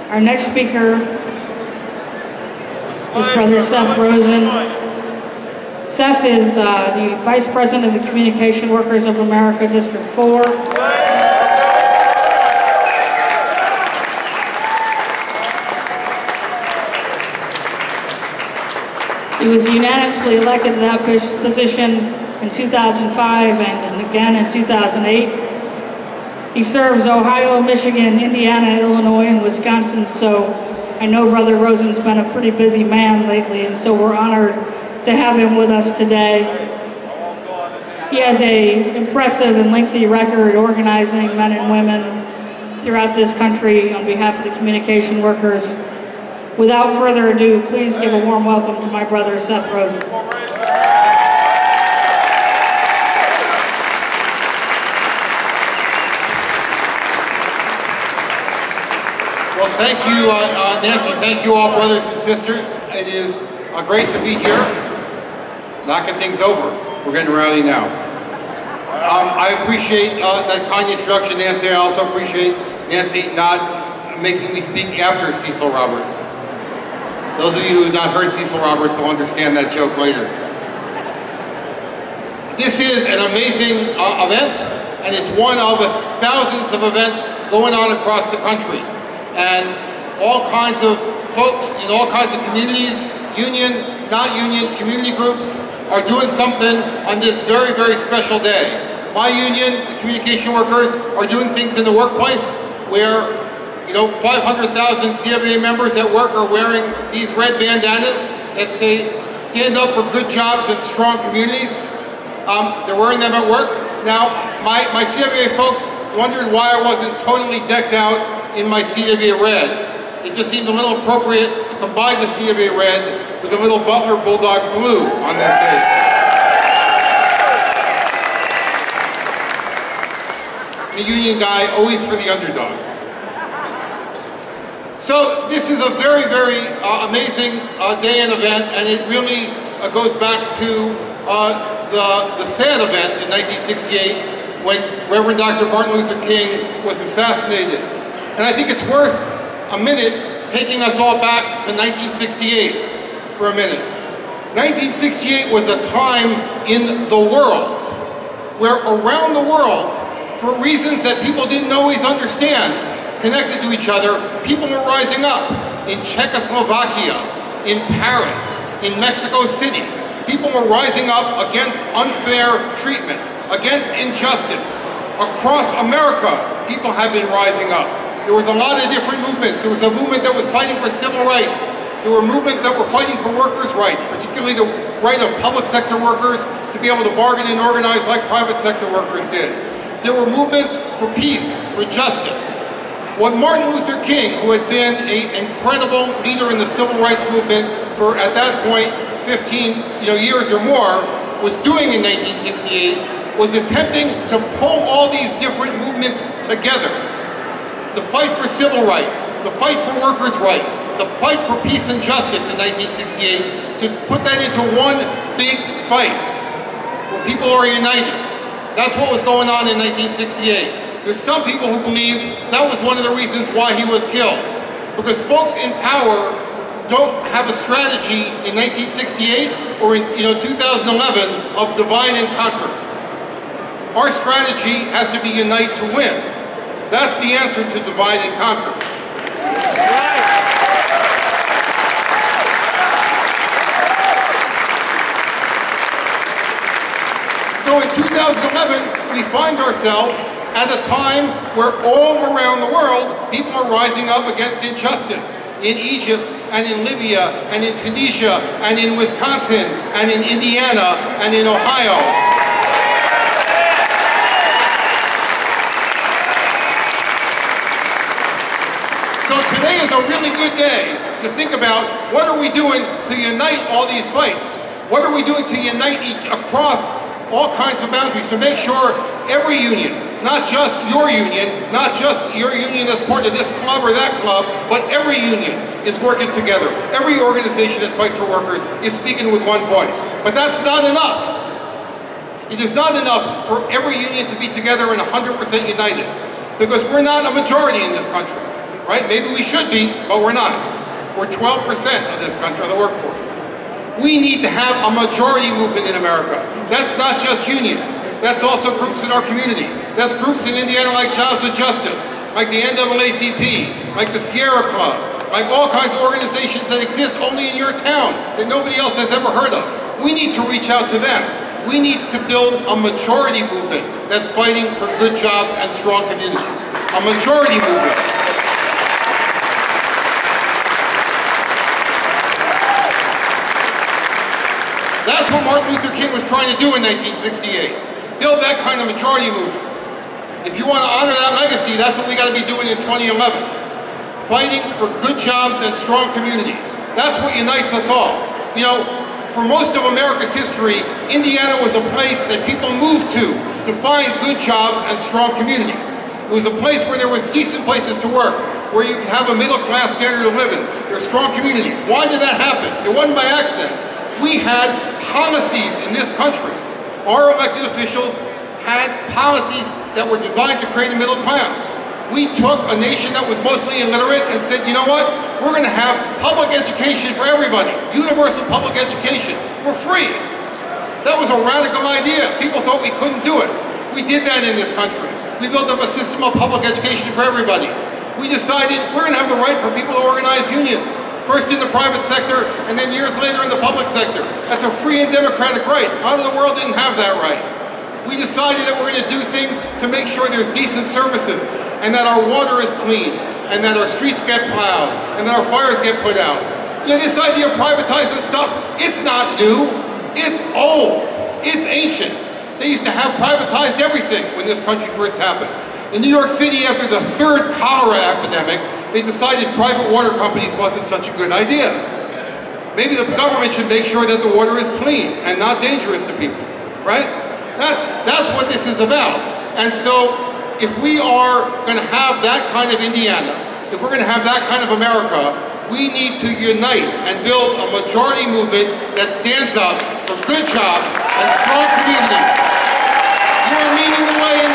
Our next speaker is Brother Seth Rosen. Seth is the Vice President of the Communication Workers of America, District 4. He was unanimously elected to that position in 2005 and again in 2008. He serves Ohio, Michigan, Indiana, Illinois, and Wisconsin, so I know Brother Rosen's been a pretty busy man lately, and so we're honored to have him with us today. He has an impressive and lengthy record organizing men and women throughout this country on behalf of the communication workers. Without further ado, please give a warm welcome to my brother, Seth Rosen. Well, thank you, Nancy. Thank you all, brothers and sisters. It is great to be here, knocking things over. We're getting rowdy now. I appreciate that kind introduction, Nancy. I also appreciate Nancy not making me speak after Cecil Roberts. Those of you who have not heard Cecil Roberts will understand that joke later. This is an amazing event, and it's one of thousands of events going on across the country. And all kinds of folks in all kinds of communities, union, not union, community groups are doing something on this very, very special day. My union, the communication workers, are doing things in the workplace where 500,000 CWA members at work are wearing these red bandanas that say, stand up for good jobs and strong communities. They're wearing them at work. Now, my CWA folks wondered why I wasn't totally decked out in my CWA red. It just seemed a little appropriate to combine the CWA red with a little Butler Bulldog blue on this day. The union guy, always for the underdog. So this is a very, very amazing day and event, and it really goes back to the sad event in 1968 when Reverend Dr. Martin Luther King was assassinated. And I think it's worth a minute taking us all back to 1968 for a minute. 1968 was a time in the world where around the world, for reasons that people didn't always understand, connected to each other, people were rising up. In Czechoslovakia, in Paris, in Mexico City, people were rising up against unfair treatment, against injustice. Across America, people have been rising up. There was a lot of different movements. There was a movement that was fighting for civil rights. There were movements that were fighting for workers' rights, particularly the right of public sector workers to be able to bargain and organize like private sector workers did. There were movements for peace, for justice. What Martin Luther King, who had been an incredible leader in the civil rights movement for, at that point, 15 years or more, was doing in 1968 was attempting to pull all these different movements together. The fight for civil rights, the fight for workers' rights, the fight for peace and justice in 1968, to put that into one big fight where people are united. That's what was going on in 1968. There's some people who believe that was one of the reasons why he was killed. Because folks in power don't have a strategy in 1968 or in 2011 of divide and conquer. Our strategy has to be unite to win. That's the answer to divide and conquer. So in 2011, we find ourselves at a time where all around the world, people are rising up against injustice. In Egypt, and in Libya, and in Tunisia, and in Wisconsin, and in Indiana, and in Ohio. So today is a really good day to think about what are we doing to unite all these fights? What are we doing to unite across all kinds of boundaries to make sure every union, not just your union, not just your union that's part of this club or that club, but every union is working together. Every organization that fights for workers is speaking with one voice. But that's not enough. It is not enough for every union to be together and 100% united, because we're not a majority in this country. right? Maybe we should be, but we're not. We're 12% of this country, of the workforce. We need to have a majority movement in America. That's not just unions. That's also groups in our community. That's groups in Indiana like Jobs with Justice, like the NAACP, like the Sierra Club, like all kinds of organizations that exist only in your town that nobody else has ever heard of. We need to reach out to them. We need to build a majority movement that's fighting for good jobs and strong communities. A majority movement. That's what Martin Luther King was trying to do in 1968. Build that kind of majority movement. If you want to honor that legacy, that's what we got to be doing in 2011. Fighting for good jobs and strong communities. That's what unites us all. You know, for most of America's history, Indiana was a place that people moved to find good jobs and strong communities. It was a place where there was decent places to work, where you have a middle-class standard of living. There are strong communities. Why did that happen? It wasn't by accident. We had policies in this country. Our elected officials had policies that were designed to create a middle class. We took a nation that was mostly illiterate and said, you know what? We're going to have public education for everybody. Universal public education for free. That was a radical idea. People thought we couldn't do it. We did that in this country. We built up a system of public education for everybody. We decided we're going to have the right for people to organize unions. First in the private sector, and then years later in the public sector. That's a free and democratic right. A lot of the world didn't have that right. We decided that we're going to do things to make sure there's decent services, and that our water is clean, and that our streets get plowed, and that our fires get put out. You know, this idea of privatizing stuff, it's not new. It's old. It's ancient. They used to have privatized everything when this country first happened. In New York City, after the third cholera epidemic, they decided private water companies wasn't such a good idea. Maybe the government should make sure that the water is clean and not dangerous to people, right? That's what this is about. And so, if we are going to have that kind of Indiana, if we're going to have that kind of America, we need to unite and build a majority movement that stands up for good jobs and strong communities. You are leading the way in